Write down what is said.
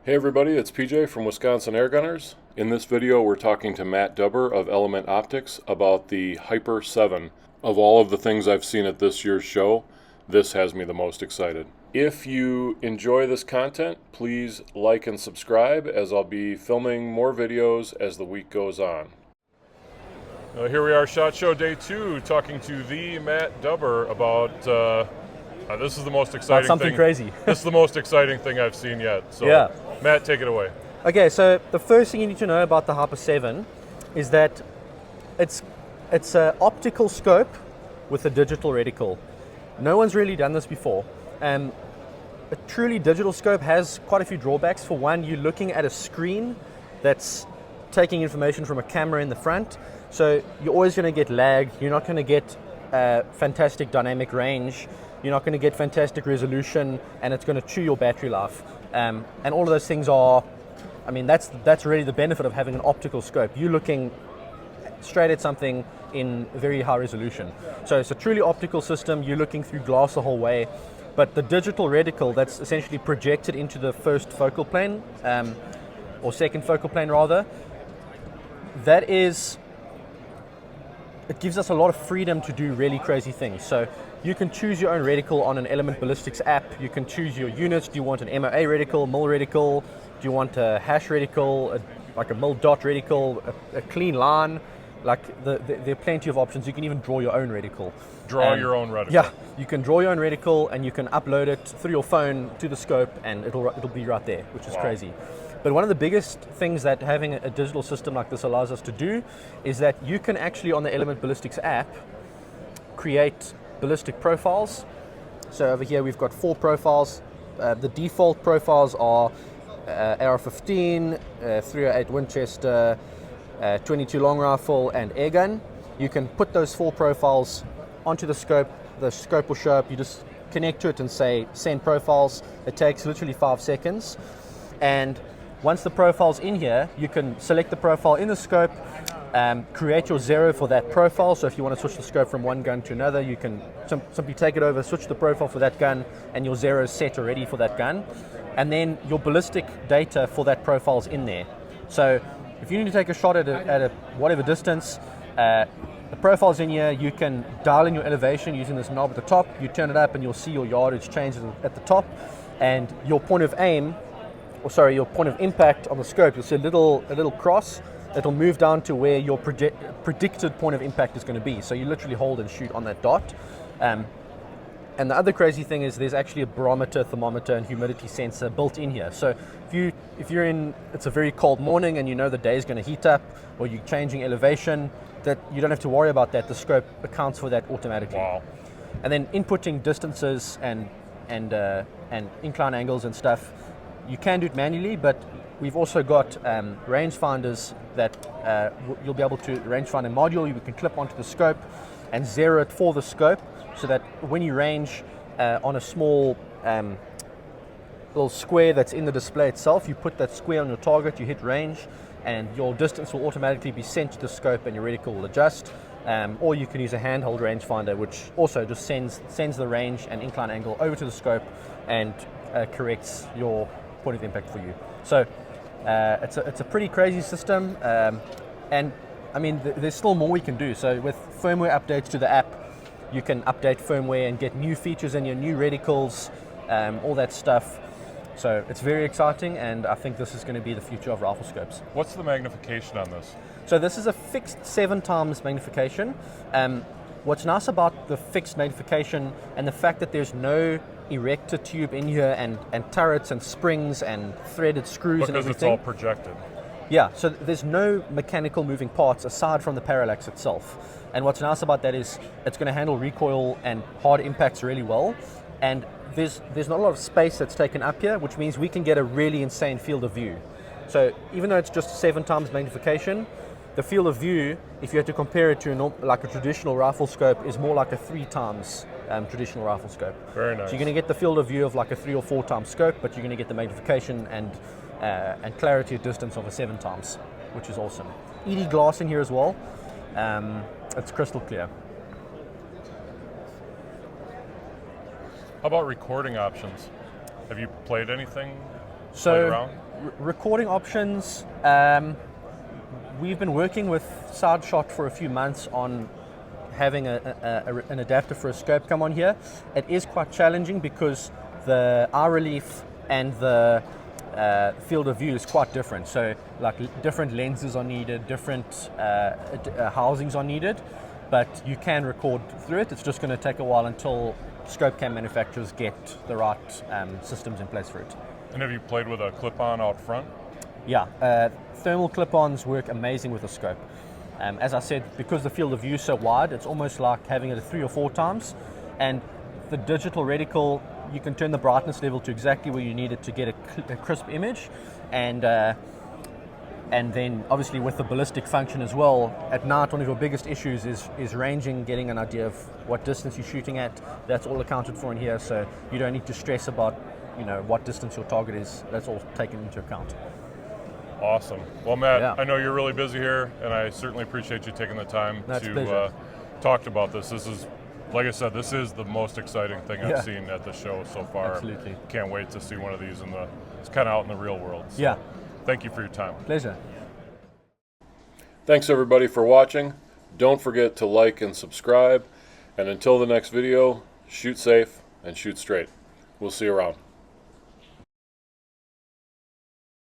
Hey everybody, it's PJ from Wisconsin Air Gunners. In this video we're talking to Matt Dubber of Element Optics about the HYPR 7. Of all of the things I've seen at this year's show, this has me the most excited. If you enjoy this content, please like and subscribe, as I'll be filming more videos as the week goes on. Here we are, SHOT Show Day 2, talking to the Matt Dubber about this is the most exciting About something thing. crazy. This is the most exciting thing I've seen yet. So, Yeah. Matt, take it away. Okay, so the first thing you need to know about the HYPR 7 is that it's an optical scope with a digital reticle. No one's really done this before. A truly digital scope has quite a few drawbacks. For one, you're looking at a screen that's taking information from a camera in the front, so you're always going to get lag. You're not going to get fantastic dynamic range. You're not going to get fantastic resolution, and it's going to chew your battery life. And all of those things are, I mean, that's really the benefit of having an optical scope. You're looking straight at something in very high resolution. So it's a truly optical system. You're looking through glass the whole way. But the digital reticle, that's essentially projected into the first focal plane, or second focal plane rather, it gives us a lot of freedom to do really crazy things. So you can choose your own reticle on an Element Ballistics app. You can choose your units. Do you want an MOA reticle, mil reticle? Do you want a hash reticle, like a mil dot reticle, a clean line? Like there are plenty of options. You can even draw your own reticle. Draw your own reticle. Yeah, you can draw your own reticle and you can upload it through your phone to the scope, and it'll be right there, which is crazy. But one of the biggest things that having a digital system like this allows us to do is that you can actually, on the Element Ballistics app, create ballistic profiles. So over here we've got 4 profiles. The default profiles are AR-15, 308 Winchester, 22 long rifle, and air gun. You can put those 4 profiles onto the scope. The scope will show up. You just connect to it and say send profiles. It takes literally 5 seconds. And once the profile's in here, you can select the profile in the scope, create your zero for that profile. So if you want to switch the scope from one gun to another, you can simply take it over, switch the profile for that gun, and your zero is set already for that gun. And then your ballistic data for that profile is in there. So if you need to take a shot at a whatever distance, the profile's in here. You can dial in your elevation using this knob at the top. You turn it up and you'll see your yardage change at the top, and your point of aim, your point of impact on the scope, you'll see a little cross. It'll move down to where your predicted point of impact is going to be. So you literally hold and shoot on that dot. And the other crazy thing is there's actually a barometer, thermometer, and humidity sensor built in here. So if you're in, it's a very cold morning and you know the day is going to heat up, or you're changing elevation, that you don't have to worry about that. The scope accounts for that automatically. Wow. And then inputting distances and incline angles and stuff, you can do it manually, but we've also got rangefinders that you'll be able to, rangefinder module you can clip onto the scope and zero it for the scope, so that when you range on a small little square that's in the display itself, you put that square on your target, you hit range, and your distance will automatically be sent to the scope and your reticle will adjust. Or you can use a handheld rangefinder, which also just sends the range and incline angle over to the scope and corrects your point of impact for you. So it's a pretty crazy system, and I mean there's still more we can do. So with firmware updates to the app, you can update firmware and get new features in your new reticles, all that stuff. So it's very exciting, and I think this is going to be the future of rifle scopes. What's the magnification on this? So this is a fixed 7 times magnification. What's nice about the fixed magnification and the fact that there's no erector tube in here and turrets and springs and threaded screws and everything. Because it's all projected. Yeah, so there's no mechanical moving parts aside from the parallax itself. And what's nice about that is it's going to handle recoil and hard impacts really well. And there's not a lot of space that's taken up here, which means we can get a really insane field of view. So even though it's just 7 times magnification, the field of view, if you had to compare it to like a traditional rifle scope, is more like a 3 times traditional rifle scope. Very nice. So you're going to get the field of view of like a 3 or 4 times scope, but you're going to get the magnification and clarity of distance of a 7 times, which is awesome. ED glass in here as well. It's crystal clear. How about recording options? Have you played anything? So played around? recording options, we've been working with SideShot for a few months on having an adapter for a scope come on here. It is quite challenging because the eye relief and the field of view is quite different. So like different lenses are needed, different housings are needed, but you can record through it. It's just going to take a while until scope cam manufacturers get the right systems in place for it. And have you played with a clip-on out front? Yeah, thermal clip-ons work amazing with a scope. As I said, because the field of view is so wide, it's almost like having it 3 or 4 times. And the digital reticle, you can turn the brightness level to exactly where you need it to get a crisp image. And then obviously with the ballistic function as well, at night one of your biggest issues is ranging, getting an idea of what distance you're shooting at. That's all accounted for in here, so you don't need to stress about what distance your target is. That's all taken into account. Awesome. Well, Matt, Yeah. I know you're really busy here, and I certainly appreciate you taking the time That's to talk about this. This is, like I said, this is the most exciting thing Yeah. I've seen at the show so far. Absolutely. Can't wait to see one of these it's kind of out in the real world. So Yeah. Thank you for your time. Pleasure. Thanks everybody for watching. Don't forget to like and subscribe. And until the next video, shoot safe and shoot straight. We'll see you around.